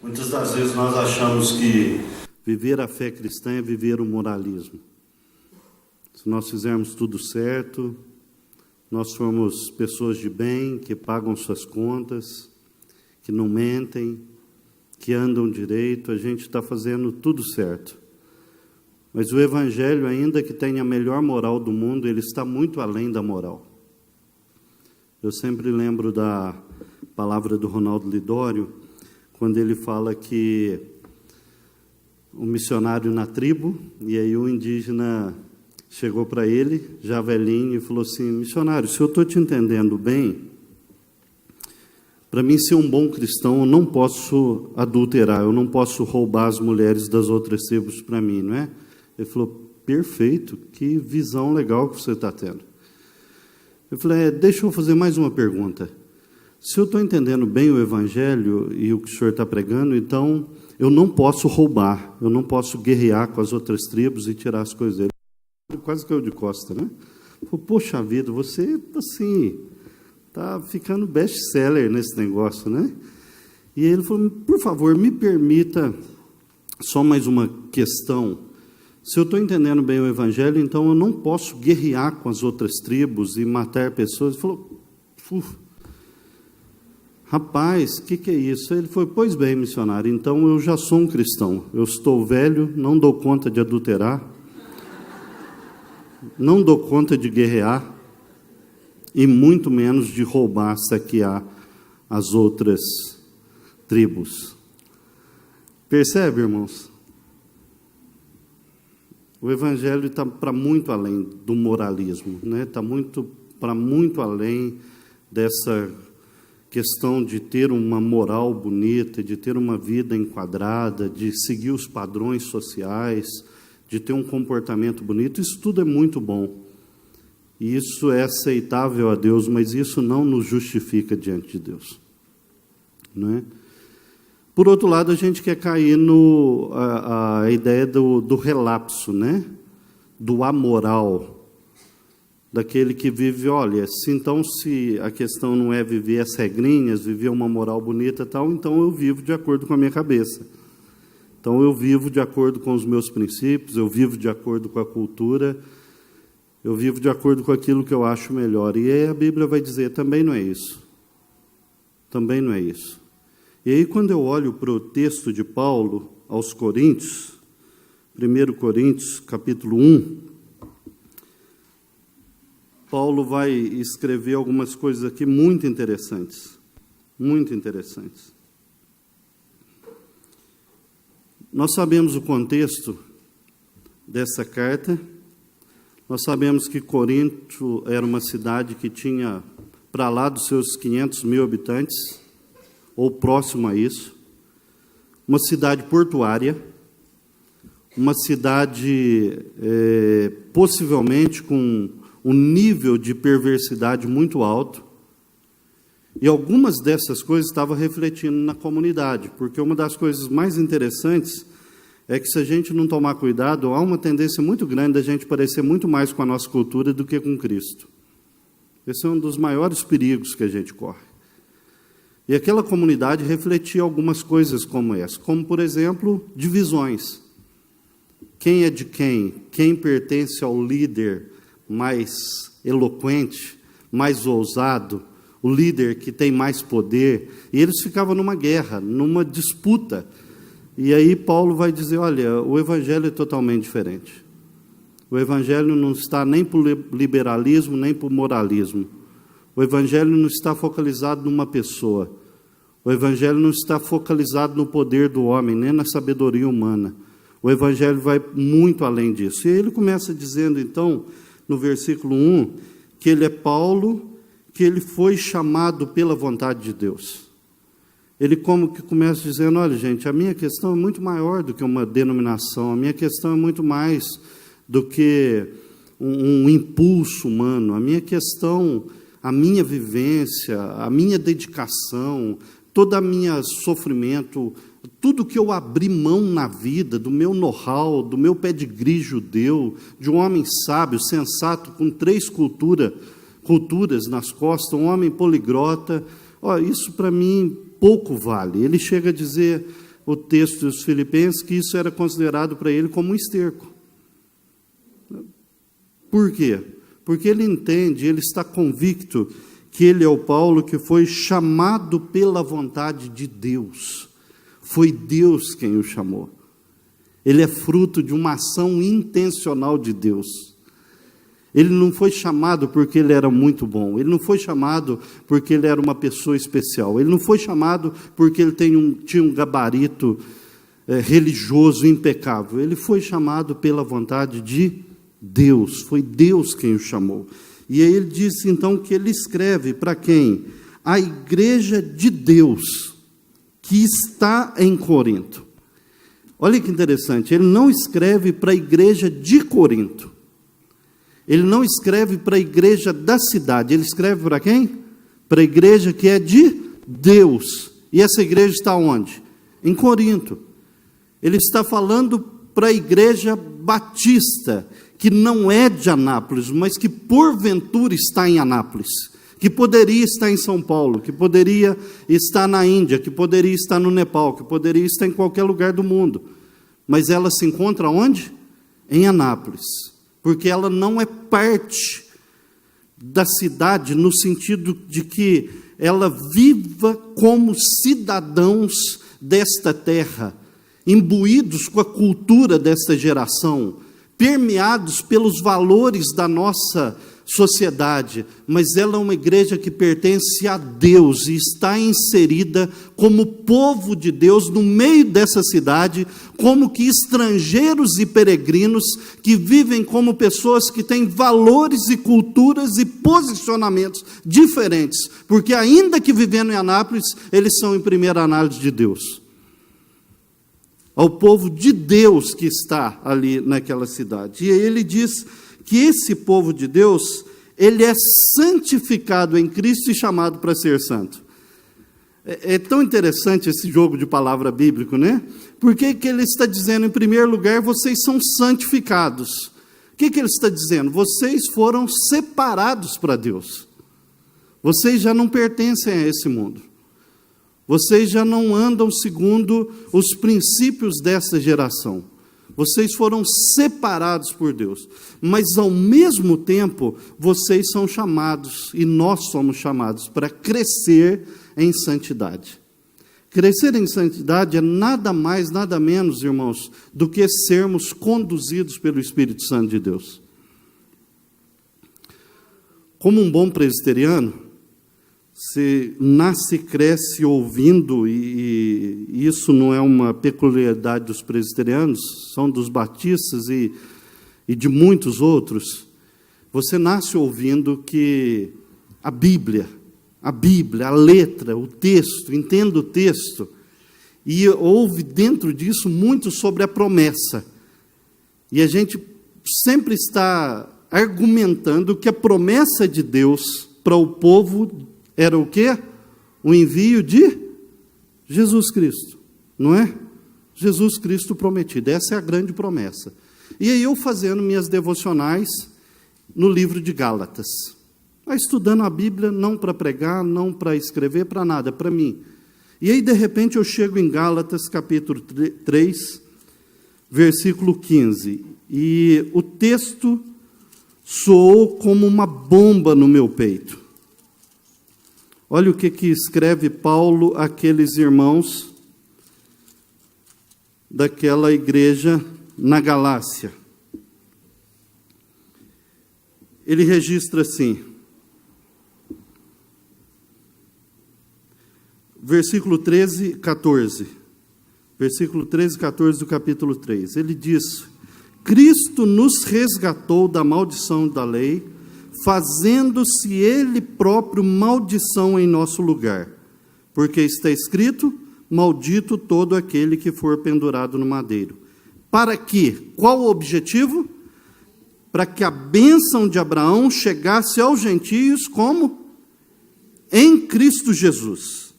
Muitas das vezes nós achamos que viver a fé cristã é viver o moralismo. Se nós fizermos tudo certo, nós formos pessoas de bem, que pagam suas contas, que não mentem, que andam direito, a gente está fazendo tudo certo. Mas o Evangelho, ainda que tenha a melhor moral do mundo, ele está muito além da moral. Eu sempre lembro da palavra do Ronaldo Lidório, quando ele fala que um missionário na tribo, e aí o indígena chegou para ele, já velhinho, e falou assim: missionário, se eu estou te entendendo bem, para mim ser um bom cristão, eu não posso adulterar, eu não posso roubar as mulheres das outras tribos para mim, não é? Ele falou: perfeito, que visão legal que você está tendo. Eu falei: deixa eu fazer mais uma pergunta. Se eu estou entendendo bem o Evangelho e o que o senhor está pregando, então eu não posso roubar, eu não posso guerrear com as outras tribos e tirar as coisas dele. Quase caiu de costa, né? Falei: poxa vida, você, assim, está ficando best-seller nesse negócio, né? E ele falou: por favor, me permita só mais uma questão. Se eu estou entendendo bem o Evangelho, então eu não posso guerrear com as outras tribos e matar pessoas. Ele falou: rapaz, o que é isso? Ele falou: pois bem, missionário, então eu já sou um cristão. Eu estou velho, não dou conta de adulterar, não dou conta de guerrear, e muito menos de roubar, saquear as outras tribos. Percebe, irmãos? O Evangelho está para muito além do moralismo, né? Está para muito além dessa questão de ter uma moral bonita, de ter uma vida enquadrada, de seguir os padrões sociais, de ter um comportamento bonito. Isso tudo é muito bom. E isso é aceitável a Deus, mas isso não nos justifica diante de Deus, não é? Por outro lado, a gente quer cair a ideia do relapso, né? Do amoral, daquele que vive, olha, se a questão não é viver as regrinhas, viver uma moral bonita e tal, então eu vivo de acordo com a minha cabeça. Então eu vivo de acordo com os meus princípios, eu vivo de acordo com a cultura, eu vivo de acordo com aquilo que eu acho melhor. E aí a Bíblia vai dizer: também não é isso. Também não é isso. E aí, quando eu olho para o texto de Paulo aos Coríntios, 1 Coríntios, capítulo 1, Paulo vai escrever algumas coisas aqui muito interessantes. Muito interessantes. Nós sabemos o contexto dessa carta. Nós sabemos que Corinto era uma cidade que tinha para lá dos seus 500 mil habitantes, ou próximo a isso, uma cidade portuária, uma cidade possivelmente com um nível de perversidade muito alto, e algumas dessas coisas estavam refletindo na comunidade, porque uma das coisas mais interessantes é que, se a gente não tomar cuidado, há uma tendência muito grande da gente parecer muito mais com a nossa cultura do que com Cristo. Esse é um dos maiores perigos que a gente corre. E aquela comunidade refletia algumas coisas como essa, como, por exemplo, divisões. Quem é de quem? Quem pertence ao líder mais eloquente, mais ousado, o líder que tem mais poder? E eles ficavam numa guerra, numa disputa. E aí Paulo vai dizer: olha, o Evangelho é totalmente diferente. O Evangelho não está nem para o liberalismo, nem para o moralismo. O Evangelho não está focalizado numa pessoa. O Evangelho não está focalizado no poder do homem, nem na sabedoria humana. O Evangelho vai muito além disso. E ele começa dizendo, então, no versículo 1, que ele é Paulo, que ele foi chamado pela vontade de Deus. Ele como que começa dizendo: olha, gente, a minha questão é muito maior do que uma denominação, a minha questão é muito mais do que um impulso humano, a minha questão, a minha vivência, a minha dedicação, todo o meu sofrimento, tudo que eu abri mão na vida, do meu know-how, do meu pedigree judeu, de um homem sábio, sensato, com 3 culturas nas costas, um homem poliglota, isso para mim pouco vale. Ele chega a dizer: o texto dos Filipenses, que isso era considerado para ele como um esterco. Por quê? Porque ele entende, ele está convicto que ele é o Paulo que foi chamado pela vontade de Deus. Foi Deus quem o chamou. Ele é fruto de uma ação intencional de Deus. Ele não foi chamado porque ele era muito bom. Ele não foi chamado porque ele era uma pessoa especial. Ele não foi chamado porque ele tinha um gabarito religioso impecável. Ele foi chamado pela vontade de Deus. Foi Deus quem o chamou. E aí ele disse então que ele escreve para quem? A igreja de Deus que está em Corinto. Olha que interessante, ele não escreve para a igreja de Corinto. Ele não escreve para a igreja da cidade. Ele escreve para quem? Para a igreja que é de Deus. E essa igreja está onde? Em Corinto. Ele está falando para a igreja batista, que não é de Anápolis, mas que porventura está em Anápolis, que poderia estar em São Paulo, que poderia estar na Índia, que poderia estar no Nepal, que poderia estar em qualquer lugar do mundo. Mas ela se encontra onde? Em Anápolis, porque ela não é parte da cidade, no sentido de que ela viva como cidadãos desta terra, imbuídos com a cultura desta geração, permeados pelos valores da nossa sociedade, mas ela é uma igreja que pertence a Deus e está inserida como povo de Deus no meio dessa cidade, como que estrangeiros e peregrinos que vivem como pessoas que têm valores e culturas e posicionamentos diferentes, porque ainda que vivendo em Anápolis, eles são em primeira análise de Deus. Ao povo de Deus que está ali naquela cidade. E aí ele diz que esse povo de Deus, ele é santificado em Cristo e chamado para ser santo. É tão interessante esse jogo de palavra bíblico, né? Porque que ele está dizendo, em primeiro lugar, vocês são santificados. O que ele está dizendo? Vocês foram separados para Deus. Vocês já não pertencem a esse mundo. Vocês já não andam segundo os princípios dessa geração. Vocês foram separados por Deus. Mas, ao mesmo tempo, vocês são chamados, e nós somos chamados, para crescer em santidade. Crescer em santidade é nada mais, nada menos, irmãos, do que sermos conduzidos pelo Espírito Santo de Deus. Como um bom presbiteriano, você nasce e cresce ouvindo, e isso não é uma peculiaridade dos presbiterianos, são dos batistas e de muitos outros. Você nasce ouvindo que a Bíblia, a letra, o texto, entenda o texto, e ouve dentro disso muito sobre a promessa. E a gente sempre está argumentando que a promessa de Deus para o povo era o quê? O envio de Jesus Cristo, não é? Jesus Cristo prometido, essa é a grande promessa. E aí eu fazendo minhas devocionais no livro de Gálatas, estudando a Bíblia, não para pregar, não para escrever, para nada, para mim. E aí de repente eu chego em Gálatas capítulo 3, versículo 15, e o texto soou como uma bomba no meu peito. Olha o que escreve Paulo àqueles irmãos daquela igreja na Galácia. Ele registra assim, versículo 13, 14. Versículo 13 e 14 do capítulo 3. Ele diz: Cristo nos resgatou da maldição da lei, fazendo-se Ele próprio maldição em nosso lugar. Porque está escrito, maldito todo aquele que for pendurado no madeiro. Para que? Qual o objetivo? Para que a bênção de Abraão chegasse aos gentios como? Em Cristo Jesus.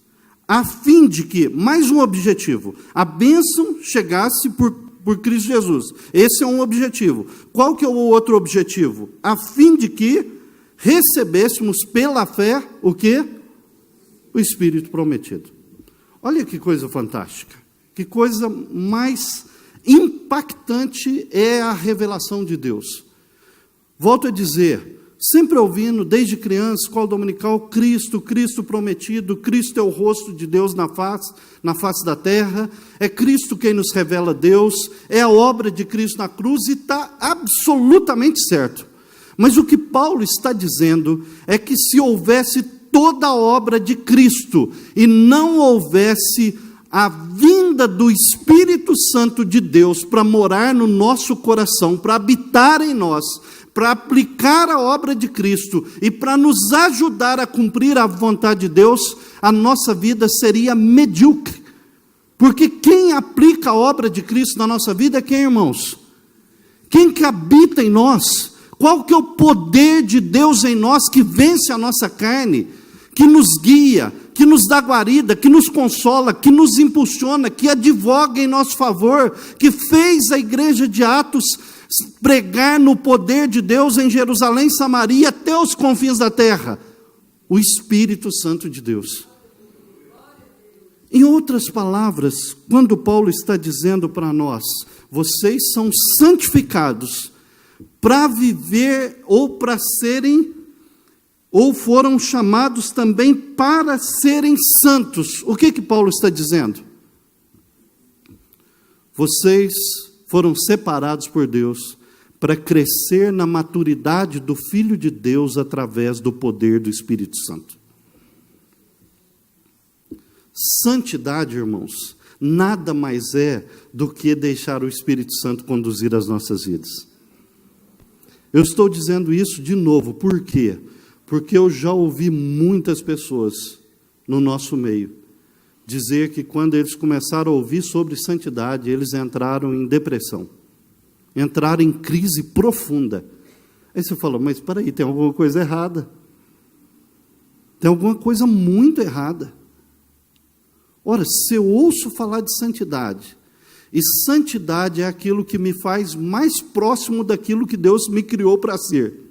A fim de que, mais um objetivo, a bênção chegasse por Cristo Jesus. Esse é um objetivo. Qual que é o outro objetivo? A fim de que recebêssemos pela fé o quê? O Espírito prometido. Olha que coisa fantástica. Que coisa mais impactante é a revelação de Deus. Volto a dizer, sempre ouvindo, desde criança, escola dominical, Cristo, Cristo prometido, Cristo é o rosto de Deus na face da terra, é Cristo quem nos revela Deus, é a obra de Cristo na cruz, e está absolutamente certo. Mas o que Paulo está dizendo é que se houvesse toda a obra de Cristo e não houvesse a vinda do Espírito Santo de Deus para morar no nosso coração, para habitar em nós, para aplicar a obra de Cristo e para nos ajudar a cumprir a vontade de Deus, a nossa vida seria medíocre. Porque quem aplica a obra de Cristo na nossa vida é quem, irmãos? Quem que habita em nós? Qual que é o poder de Deus em nós que vence a nossa carne, que nos guia, que nos dá guarida, que nos consola, que nos impulsiona, que advoga em nosso favor, que fez a igreja de Atos pregar no poder de Deus em Jerusalém, Samaria, até os confins da terra? O Espírito Santo de Deus. Em outras palavras, quando Paulo está dizendo para nós, vocês são santificados para viver ou para serem, ou foram chamados também para serem santos. O que Paulo está dizendo? Vocês foram separados por Deus para crescer na maturidade do Filho de Deus através do poder do Espírito Santo. Santidade, irmãos, nada mais é do que deixar o Espírito Santo conduzir as nossas vidas. Eu estou dizendo isso de novo, por quê? Porque eu já ouvi muitas pessoas no nosso meio dizer que quando eles começaram a ouvir sobre santidade, eles entraram em depressão, entraram em crise profunda. Aí você fala, mas espera aí, tem alguma coisa errada. Tem alguma coisa muito errada. Ora, se eu ouço falar de santidade, e santidade é aquilo que me faz mais próximo daquilo que Deus me criou para ser,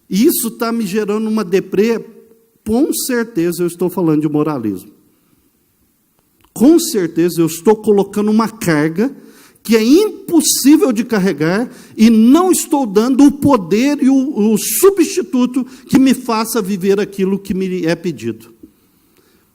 e isso está me gerando uma deprê, com certeza eu estou falando de moralismo. Com certeza eu estou colocando uma carga que é impossível de carregar e não estou dando o poder e o substituto que me faça viver aquilo que me é pedido.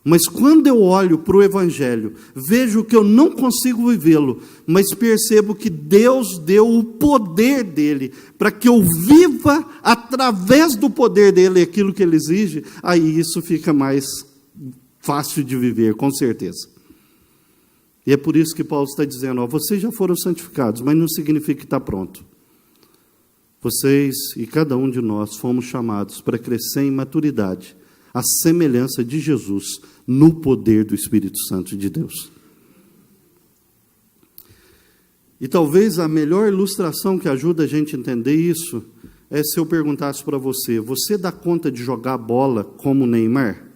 Mas quando eu olho para o Evangelho, vejo que eu não consigo vivê-lo, mas percebo que Deus deu o poder dele, para que eu viva através do poder dele aquilo que ele exige, aí isso fica mais fácil de viver, com certeza. E é por isso que Paulo está dizendo, vocês já foram santificados, mas não significa que está pronto. Vocês e cada um de nós fomos chamados para crescer em maturidade, a semelhança de Jesus, no poder do Espírito Santo de Deus. E talvez a melhor ilustração que ajuda a gente a entender isso é se eu perguntasse para você, você dá conta de jogar bola como Neymar?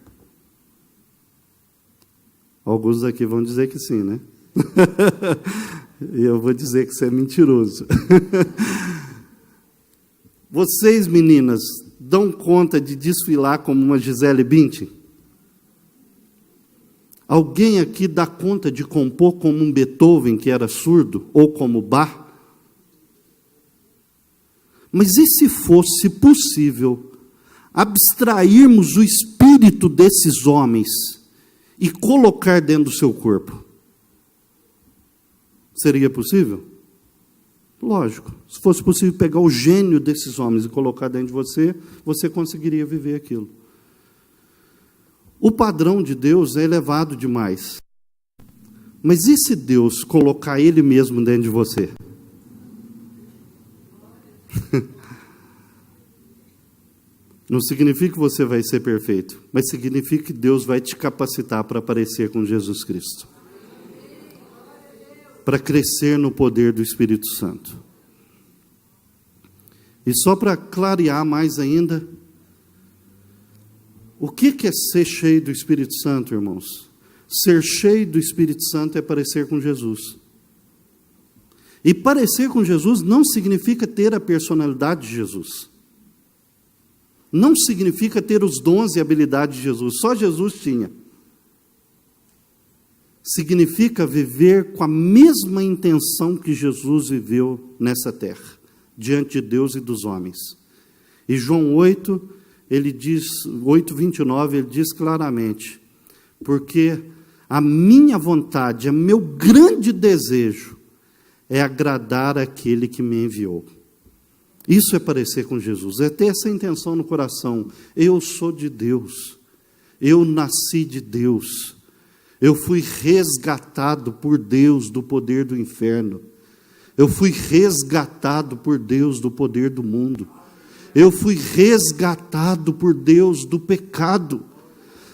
Alguns aqui vão dizer que sim, né? E eu vou dizer que você é mentiroso. Vocês, meninas, dão conta de desfilar como uma Gisele Bündchen? Alguém aqui dá conta de compor como um Beethoven, que era surdo, ou como Bach? Mas e se fosse possível abstrairmos o espírito desses homens e colocar dentro do seu corpo? Seria possível? Lógico. Se fosse possível pegar o gênio desses homens e colocar dentro de você, você conseguiria viver aquilo. O padrão de Deus é elevado demais. Mas e se Deus colocar Ele mesmo dentro de você? Não significa que você vai ser perfeito, mas significa que Deus vai te capacitar para parecer com Jesus Cristo. Para crescer no poder do Espírito Santo. E só para clarear mais ainda, o que é ser cheio do Espírito Santo, irmãos? Ser cheio do Espírito Santo é parecer com Jesus. E parecer com Jesus não significa ter a personalidade de Jesus. Não significa ter os dons e habilidades de Jesus. Só Jesus tinha. significa viver com a mesma intenção que Jesus viveu nessa terra, diante de Deus e dos homens. E João 8, ele diz, 8:29, ele diz claramente: porque a minha vontade, o meu grande desejo é agradar aquele que me enviou. Isso é parecer com Jesus, é ter essa intenção no coração. Eu sou de Deus, eu nasci de Deus, eu fui resgatado por Deus do poder do inferno, eu fui resgatado por Deus do poder do mundo, eu fui resgatado por Deus do pecado.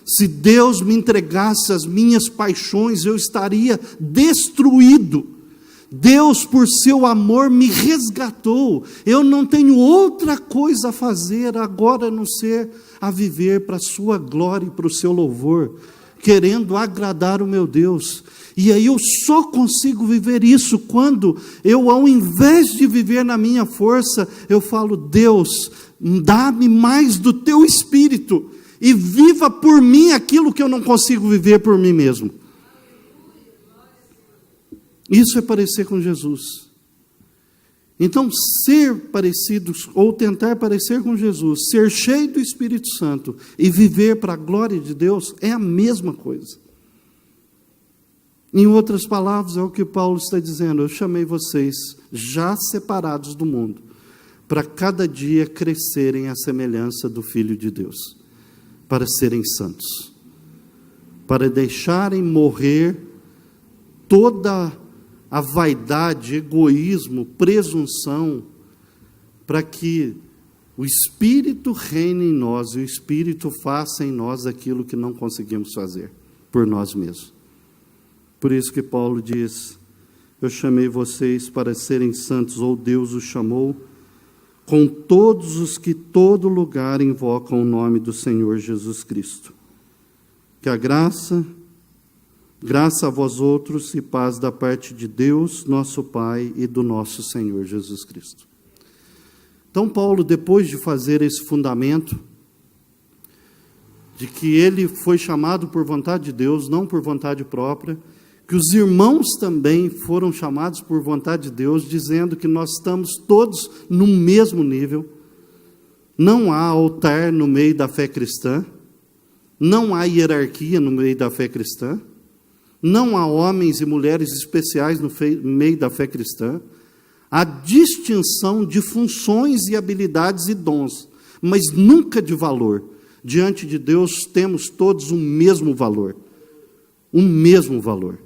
Se Deus me entregasse as minhas paixões, eu estaria destruído. Deus, por seu amor, me resgatou. Eu não tenho outra coisa a fazer agora a não ser a viver para a sua glória e para o seu louvor, querendo agradar o meu Deus. E aí eu só consigo viver isso quando eu, ao invés de viver na minha força, eu falo: Deus, dá-me mais do teu Espírito e viva por mim aquilo que eu não consigo viver por mim mesmo. Isso é parecer com Jesus. Então, ser parecidos, ou tentar parecer com Jesus, ser cheio do Espírito Santo e viver para a glória de Deus, é a mesma coisa. Em outras palavras, é o que Paulo está dizendo: eu chamei vocês, já separados do mundo, para cada dia crescerem à semelhança do Filho de Deus, para serem santos, para deixarem morrer toda a vaidade, egoísmo, presunção, para que o Espírito reine em nós e o Espírito faça em nós aquilo que não conseguimos fazer por nós mesmos. Por isso que Paulo diz: eu chamei vocês para serem santos, ou Deus os chamou, com todos os que todo lugar invocam o nome do Senhor Jesus Cristo. Que a graça a vós outros e paz da parte de Deus, nosso Pai, e do nosso Senhor Jesus Cristo. Então Paulo, depois de fazer esse fundamento, de que ele foi chamado por vontade de Deus, não por vontade própria, que os irmãos também foram chamados por vontade de Deus, dizendo que nós estamos todos no mesmo nível, não há altar no meio da fé cristã, não há hierarquia no meio da fé cristã, não há homens e mulheres especiais no meio da fé cristã, há distinção de funções e habilidades e dons, mas nunca de valor. Diante de Deus temos todos um mesmo valor, um mesmo valor.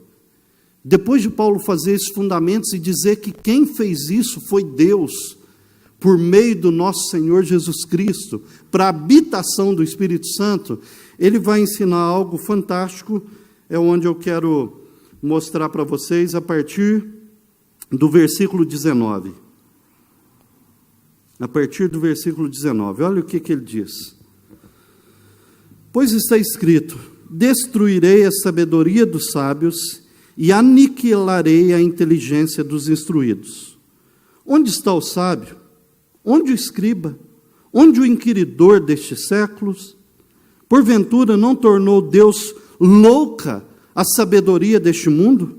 Depois de Paulo fazer esses fundamentos e dizer que quem fez isso foi Deus, por meio do nosso Senhor Jesus Cristo, para a habitação do Espírito Santo, ele vai ensinar algo fantástico, é onde eu quero mostrar para vocês a partir do versículo 19. A partir do versículo 19, olha o que ele diz. Pois está escrito: destruirei a sabedoria dos sábios e aniquilarei a inteligência dos instruídos. Onde está o sábio? Onde o escriba? Onde o inquiridor destes séculos? Porventura não tornou Deus louca a sabedoria deste mundo?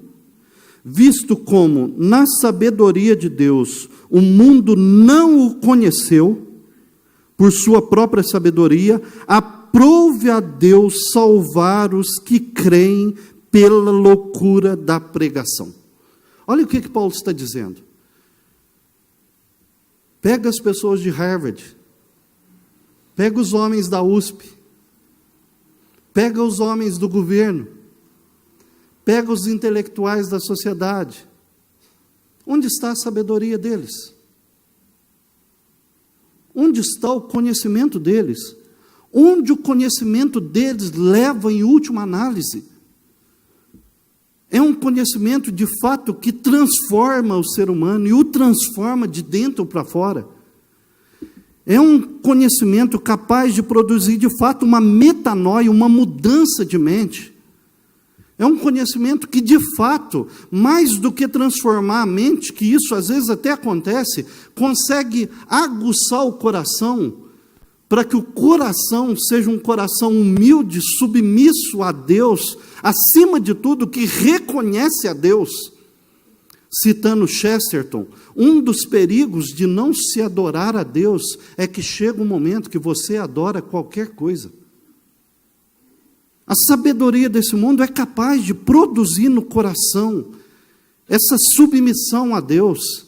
Visto como, na sabedoria de Deus, o mundo não o conheceu, por sua própria sabedoria, aprove a Deus salvar os que creem pela loucura da pregação. Olha o que Paulo está dizendo. Pega as pessoas de Harvard, pega os homens da USP, pega os homens do governo, pega os intelectuais da sociedade. Onde está a sabedoria deles? Onde está o conhecimento deles? Onde o conhecimento deles leva em última análise? É um conhecimento de fato que transforma o ser humano e o transforma de dentro para fora. É um conhecimento capaz de produzir de fato uma metanoia, uma mudança de mente. É um conhecimento que de fato, mais do que transformar a mente, que isso às vezes até acontece, consegue aguçar o coração para que o coração seja um coração humilde, submisso a Deus, acima de tudo, que reconhece a Deus. Citando Chesterton, um dos perigos de não se adorar a Deus é que chega um momento que você adora qualquer coisa. A sabedoria desse mundo é capaz de produzir no coração essa submissão a Deus,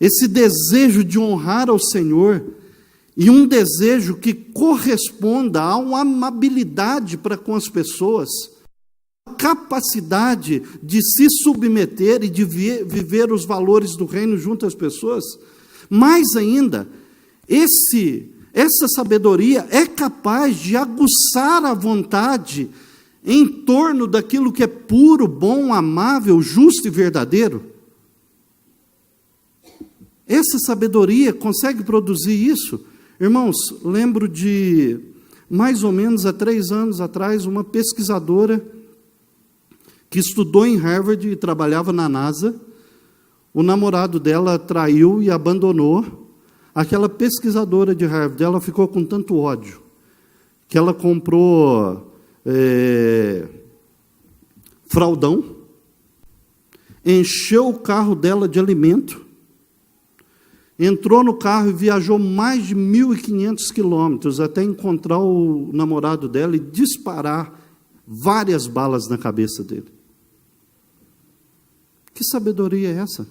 esse desejo de honrar ao Senhor, e um desejo que corresponda a uma amabilidade para com as pessoas, capacidade de se submeter e de viver os valores do reino junto às pessoas. Mais ainda, essa sabedoria é capaz de aguçar a vontade em torno daquilo que é puro, bom, amável, justo e verdadeiro. Essa sabedoria consegue produzir isso. Irmãos, lembro de, mais ou menos há 3 anos atrás, uma pesquisadora que estudou em Harvard e trabalhava na NASA. O namorado dela traiu e abandonou. Aquela pesquisadora de Harvard, ela ficou com tanto ódio, que ela comprou fraldão, encheu o carro dela de alimento, entrou no carro e viajou mais de 1.500 quilômetros até encontrar o namorado dela e disparar várias balas na cabeça dele. Que sabedoria é essa?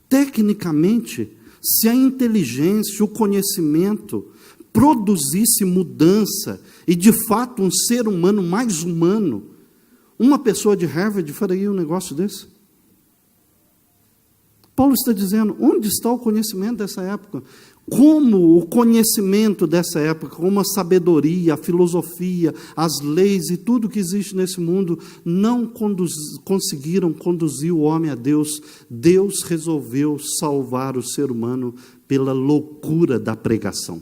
Tecnicamente, se a inteligência, o conhecimento produzisse mudança e, de fato, um ser humano mais humano, uma pessoa de Harvard faria um negócio desse? Paulo está dizendo, onde está o conhecimento dessa época? Como o conhecimento dessa época, como a sabedoria, a filosofia, as leis e tudo que existe nesse mundo não conseguiram conduzir o homem a Deus. Deus resolveu salvar o ser humano pela loucura da pregação.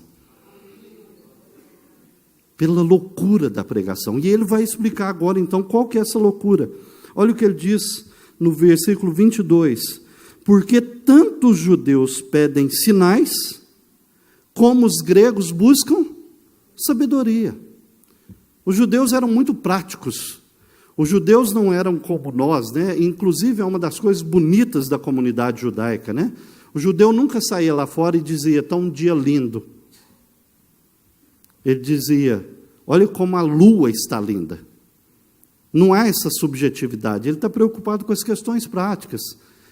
Pela loucura da pregação. E ele vai explicar agora, então, qual que é essa loucura. Olha o que ele diz no versículo 22. Porque tanto os judeus pedem sinais, como os gregos buscam sabedoria. Os judeus eram muito práticos. Os judeus não eram como nós, né? Inclusive, é uma das coisas bonitas da comunidade judaica, né? O judeu nunca saía lá fora e dizia, está um dia lindo. Ele dizia, olha como a lua está linda. Não há essa subjetividade. Ele está preocupado com as questões práticas.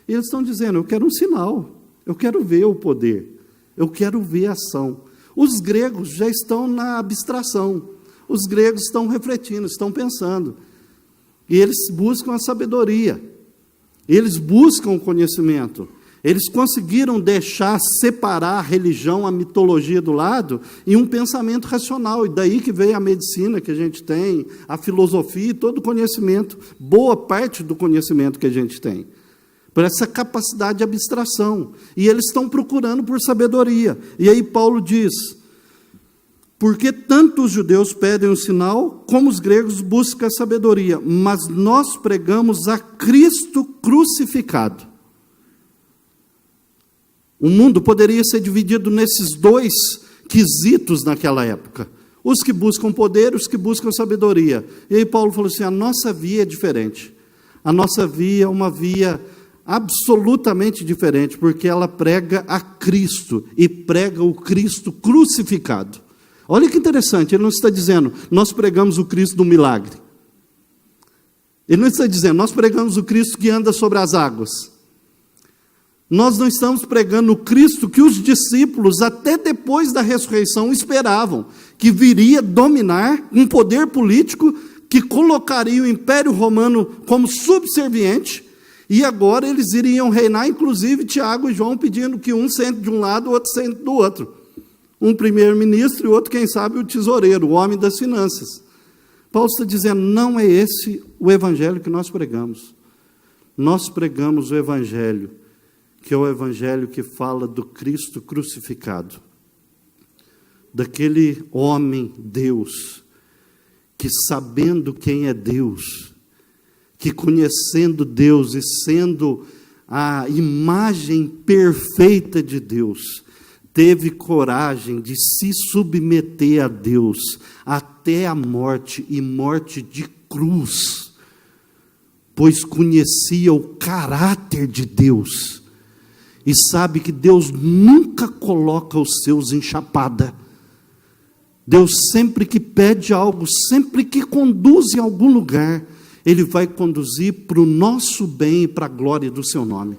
E eles estão dizendo, eu quero um sinal, eu quero ver o poder, eu quero ver a ação. Os gregos já estão na abstração, os gregos estão refletindo, estão pensando. E eles buscam a sabedoria, eles buscam o conhecimento. Eles conseguiram separar a religião, a mitologia do lado, e um pensamento racional. E daí que veio a medicina que a gente tem, a filosofia e todo o conhecimento, boa parte do conhecimento que a gente tem. Por essa capacidade de abstração. E eles estão procurando por sabedoria. E aí Paulo diz, porque tanto os judeus pedem um sinal, como os gregos buscam a sabedoria, mas nós pregamos a Cristo crucificado. O mundo poderia ser dividido nesses 2 quesitos naquela época. Os que buscam poder, os que buscam sabedoria. E aí Paulo falou assim, a nossa via é diferente. A nossa via é uma via absolutamente diferente, porque ela prega a Cristo, e prega o Cristo crucificado. Olha que interessante, ele não está dizendo, nós pregamos o Cristo do milagre. Ele não está dizendo, nós pregamos o Cristo que anda sobre as águas. Nós não estamos pregando o Cristo que os discípulos, até depois da ressurreição, esperavam, que viria dominar um poder político que colocaria o Império Romano como subserviente. E agora eles iriam reinar, inclusive Tiago e João pedindo que um sente de um lado, o outro sente do outro. Um primeiro-ministro e o outro, quem sabe, o tesoureiro, o homem das finanças. Paulo está dizendo, não é esse o evangelho que nós pregamos. Nós pregamos o evangelho, que é o evangelho que fala do Cristo crucificado. Daquele homem, Deus, que sabendo quem é Deus, que conhecendo Deus e sendo a imagem perfeita de Deus, teve coragem de se submeter a Deus até a morte, e morte de cruz, pois conhecia o caráter de Deus, e sabe que Deus nunca coloca os seus em chapada. Deus sempre que pede algo, sempre que conduz em algum lugar, Ele vai conduzir para o nosso bem e para a glória do seu nome.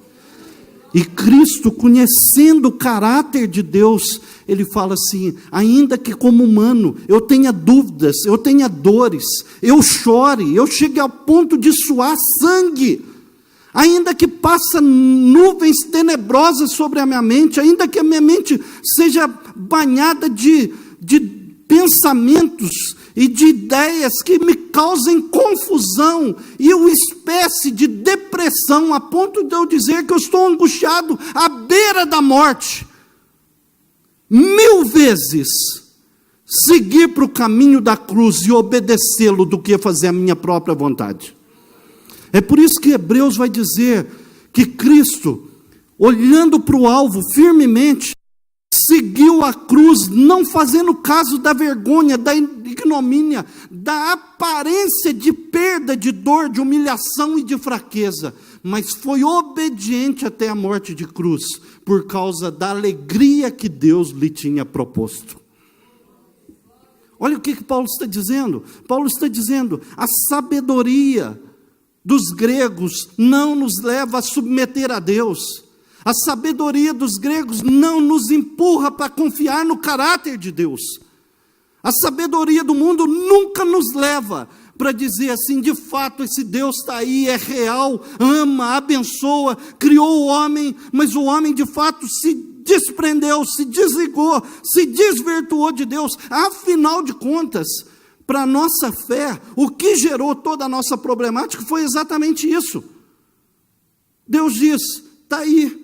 E Cristo, conhecendo o caráter de Deus, Ele fala assim: ainda que como humano eu tenha dúvidas, eu tenha dores, eu chore, eu chegue ao ponto de suar sangue, ainda que passe nuvens tenebrosas sobre a minha mente, ainda que a minha mente seja banhada de pensamentos e de ideias que me causem confusão e uma espécie de depressão, a ponto de eu dizer que eu estou angustiado à beira da morte, 1000 vezes seguir para o caminho da cruz e obedecê-lo do que fazer a minha própria vontade. É por isso que Hebreus vai dizer que Cristo, olhando para o alvo firmemente, seguiu a cruz, não fazendo caso da vergonha, da ignomínia, da aparência de perda, de dor, de humilhação e de fraqueza, mas foi obediente até a morte de cruz, por causa da alegria que Deus lhe tinha proposto. Olha o que Paulo está dizendo. Paulo está dizendo: a sabedoria dos gregos não nos leva a submeter a Deus. A sabedoria dos gregos não nos empurra para confiar no caráter de Deus. A sabedoria do mundo nunca nos leva para dizer assim: de fato esse Deus está aí, é real, ama, abençoa, criou o homem, mas o homem de fato se desprendeu, se desligou, se desvirtuou de Deus. Afinal de contas, para a nossa fé, o que gerou toda a nossa problemática foi exatamente isso. Deus diz: está aí,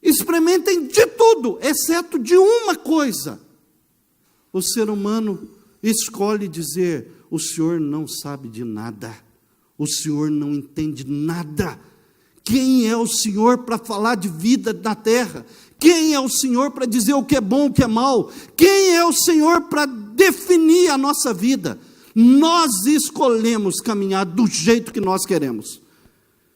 experimentem de tudo, exceto de uma coisa. O ser humano escolhe dizer: o Senhor não sabe de nada, o Senhor não entende nada. Quem é o Senhor para falar de vida na terra? Quem é o Senhor para dizer o que é bom, o que é mal? Quem é o Senhor para definir a nossa vida? Nós escolhemos caminhar do jeito que nós queremos.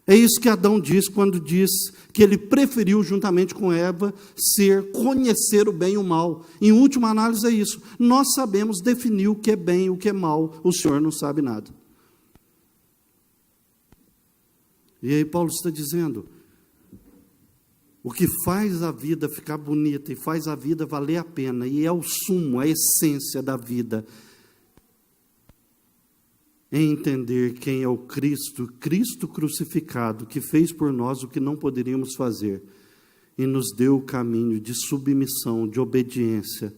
É isso que Adão diz quando diz que ele preferiu, juntamente com Eva, conhecer o bem e o mal. Em última análise é isso. Nós sabemos definir o que é bem e o que é mal. O Senhor não sabe nada. E aí Paulo está dizendo: o que faz a vida ficar bonita e faz a vida valer a pena, e é o sumo, a essência da vida, é entender quem é o Cristo, Cristo crucificado, que fez por nós o que não poderíamos fazer, e nos deu o caminho de submissão, de obediência,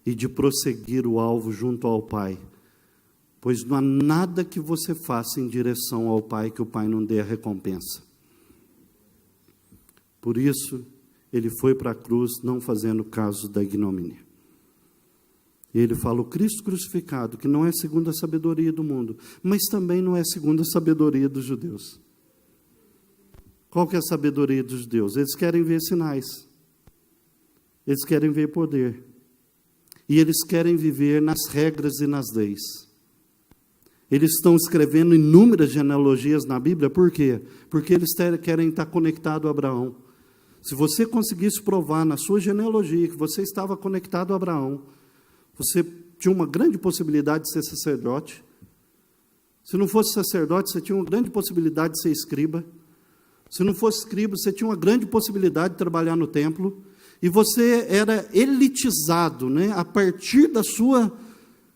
e de prosseguir o alvo junto ao Pai. Pois não há nada que você faça em direção ao Pai que o Pai não dê a recompensa. Por isso, ele foi para a cruz, não fazendo caso da ignomínia. E ele fala: o Cristo crucificado, que não é segundo a sabedoria do mundo, mas também não é segundo a sabedoria dos judeus. Qual que é a sabedoria dos judeus? Eles querem ver sinais. Eles querem ver poder. E eles querem viver nas regras e nas leis. Eles estão escrevendo inúmeras genealogias na Bíblia. Por quê? Porque eles querem estar conectados a Abraão. Se você conseguisse provar na sua genealogia que você estava conectado a Abraão, você tinha uma grande possibilidade de ser sacerdote. Se não fosse sacerdote, você tinha uma grande possibilidade de ser escriba. Se não fosse escriba, você tinha uma grande possibilidade de trabalhar no templo. E você era elitizado, né, a partir da sua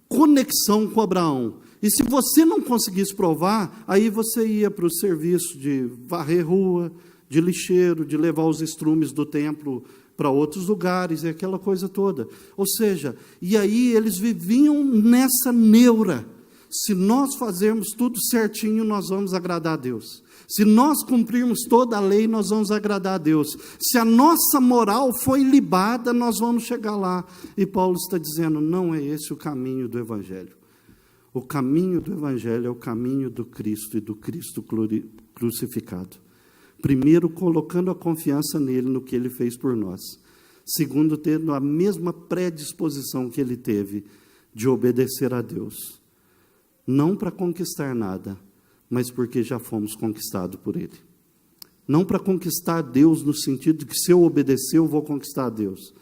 conexão com Abraão. E se você não conseguisse provar, aí você ia para o serviço de varrer rua, de lixeiro, de levar os estrumes do templo para outros lugares, e aquela coisa toda. Ou seja, e aí eles viviam nessa neura: se nós fazermos tudo certinho, nós vamos agradar a Deus. Se nós cumprirmos toda a lei, nós vamos agradar a Deus. Se a nossa moral foi libada, nós vamos chegar lá. E Paulo está dizendo: não é esse o caminho do Evangelho. O caminho do Evangelho é o caminho do Cristo e do Cristo crucificado. Primeiro, colocando a confiança nele, no que ele fez por nós. segundo tendo a mesma predisposição que ele teve de obedecer a Deus. Não para conquistar nada, mas porque já fomos conquistados por Ele. Não para conquistar Deus no sentido de que se eu obedecer eu vou conquistar Deus,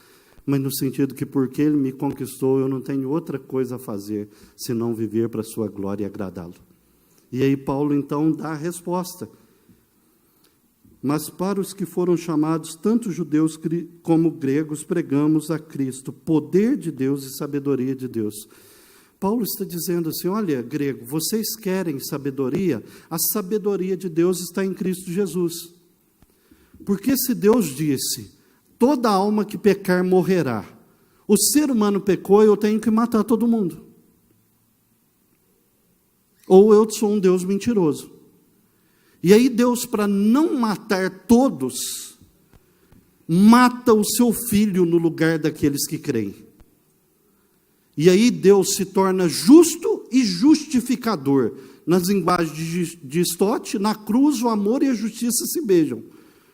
mas no sentido que porque Ele me conquistou eu não tenho outra coisa a fazer senão viver para a sua glória e agradá-lo. E aí Paulo então dá a resposta. Mas para os que foram chamados, tanto judeus como gregos, pregamos a Cristo, poder de Deus e sabedoria de Deus. Paulo está dizendo assim, olha, grego, vocês querem sabedoria? A sabedoria de Deus está em Cristo Jesus. Porque se Deus disse, toda alma que pecar morrerá, o ser humano pecou e eu tenho que matar todo mundo. Ou eu sou um Deus mentiroso. E aí Deus, para não matar todos, mata o seu filho no lugar daqueles que creem. E aí Deus se torna justo e justificador. Nas linguagens de Stott, na cruz o amor e a justiça se beijam.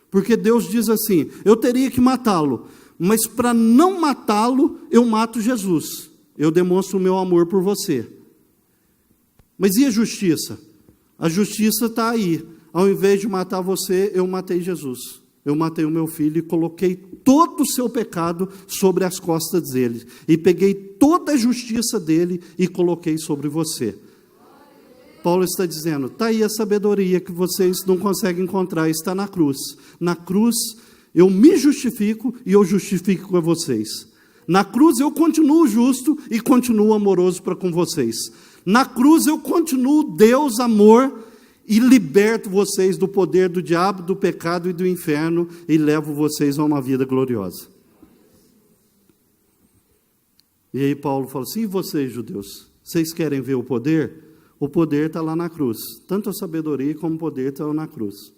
Porque Deus diz assim, eu teria que matá-lo, mas para não matá-lo, eu mato Jesus. Eu demonstro o meu amor por você. Mas e a justiça? A justiça está aí. Ao invés de matar você, eu matei Jesus. Eu matei o meu filho e coloquei todo o seu pecado sobre as costas dele. E peguei toda a justiça dele e coloquei sobre você. Paulo está dizendo, está aí a sabedoria que vocês não conseguem encontrar, está na cruz. Na cruz eu me justifico e eu justifico a vocês. Na cruz eu continuo justo e continuo amoroso para com vocês. Na cruz eu continuo Deus, amor, e liberto vocês do poder do diabo, do pecado e do inferno, e levo vocês a uma vida gloriosa. E aí Paulo fala assim, e vocês judeus, vocês querem ver o poder? O poder está lá na cruz, tanto a sabedoria como o poder estão na cruz.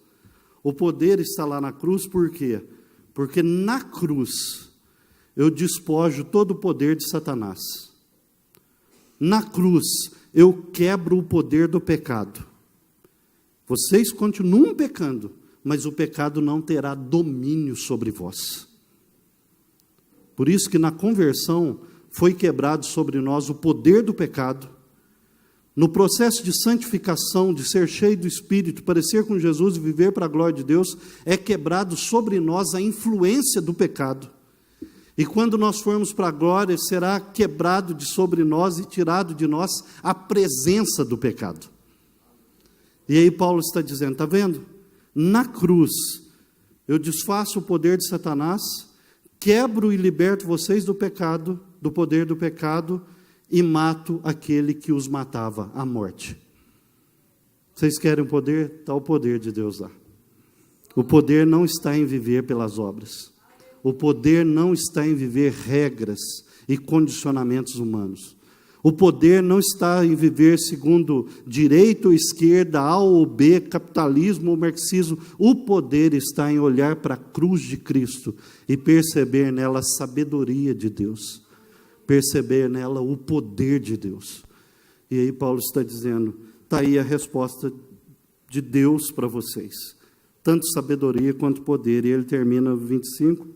O poder está lá na cruz por quê? Porque na cruz eu despojo todo o poder de Satanás. Na cruz eu quebro o poder do pecado. Vocês continuam pecando, mas o pecado não terá domínio sobre vós. Por isso que na conversão foi quebrado sobre nós o poder do pecado. No processo de santificação, de ser cheio do Espírito, parecer com Jesus e viver para a glória de Deus, é quebrado sobre nós a influência do pecado. E quando nós formos para a glória, será quebrado de sobre nós e tirado de nós a presença do pecado. E aí Paulo está dizendo, está vendo? Na cruz, eu desfaço o poder de Satanás, quebro e liberto vocês do pecado, do poder do pecado, e mato aquele que os matava, a morte. Vocês querem poder? Está o poder de Deus lá. O poder não está em viver pelas obras. O poder não está em viver regras e condicionamentos humanos. O poder não está em viver segundo direita ou esquerda, A ou B, capitalismo ou marxismo. O poder está em olhar para a cruz de Cristo e perceber nela a sabedoria de Deus. Perceber nela o poder de Deus. E aí Paulo está dizendo, está aí a resposta de Deus para vocês. Tanto sabedoria quanto poder. E ele termina 25,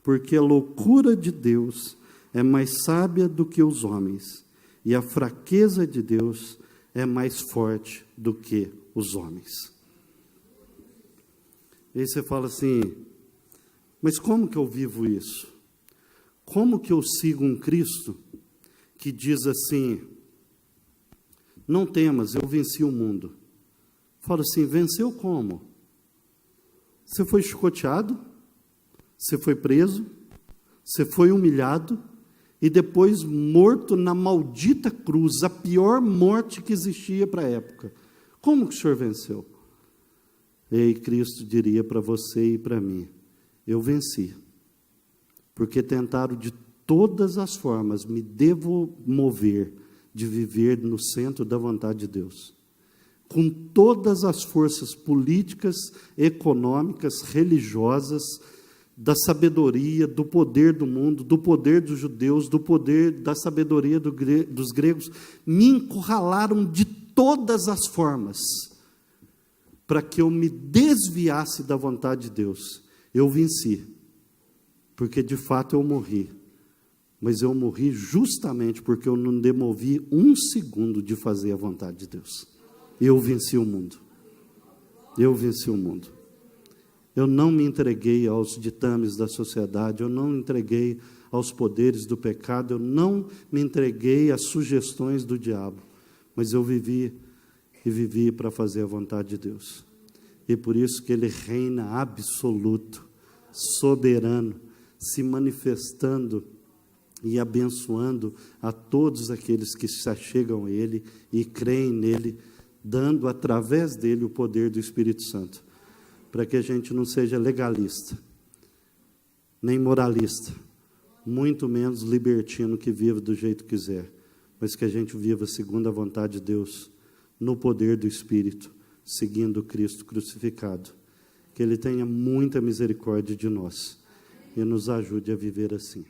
porque a loucura de Deus é mais sábia do que os homens. E a fraqueza de Deus é mais forte do que os homens. E aí você fala assim, mas como que eu vivo isso? Como que eu sigo um Cristo que diz assim, não temas, eu venci o mundo. Fala assim, venceu como? Você foi chicoteado, você foi preso, você foi humilhado, e depois morto na maldita cruz, a pior morte que existia para a época. Como que o Senhor venceu? E aí Cristo diria para você e para mim, eu venci, porque tentaram de todas as formas me demover de viver no centro da vontade de Deus. Com todas as forças políticas, econômicas, religiosas, da sabedoria, do poder do mundo, do poder dos judeus, do poder da sabedoria dos gregos, me encurralaram de todas as formas, para que eu me desviasse da vontade de Deus. Eu venci, porque de fato eu morri. Mas eu morri justamente porque eu não demovi um segundo de fazer a vontade de Deus. Eu venci o mundo. Eu venci o mundo. Eu não me entreguei aos ditames da sociedade, eu não me entreguei aos poderes do pecado, eu não me entreguei às sugestões do diabo, mas eu vivi e vivi para fazer a vontade de Deus. E por isso que Ele reina absoluto, soberano, se manifestando e abençoando a todos aqueles que se achegam a Ele e creem nele, dando através dele o poder do Espírito Santo, para que a gente não seja legalista, nem moralista, muito menos libertino que viva do jeito que quiser, mas que a gente viva segundo a vontade de Deus, no poder do Espírito, seguindo Cristo crucificado. Que Ele tenha muita misericórdia de nós e nos ajude a viver assim.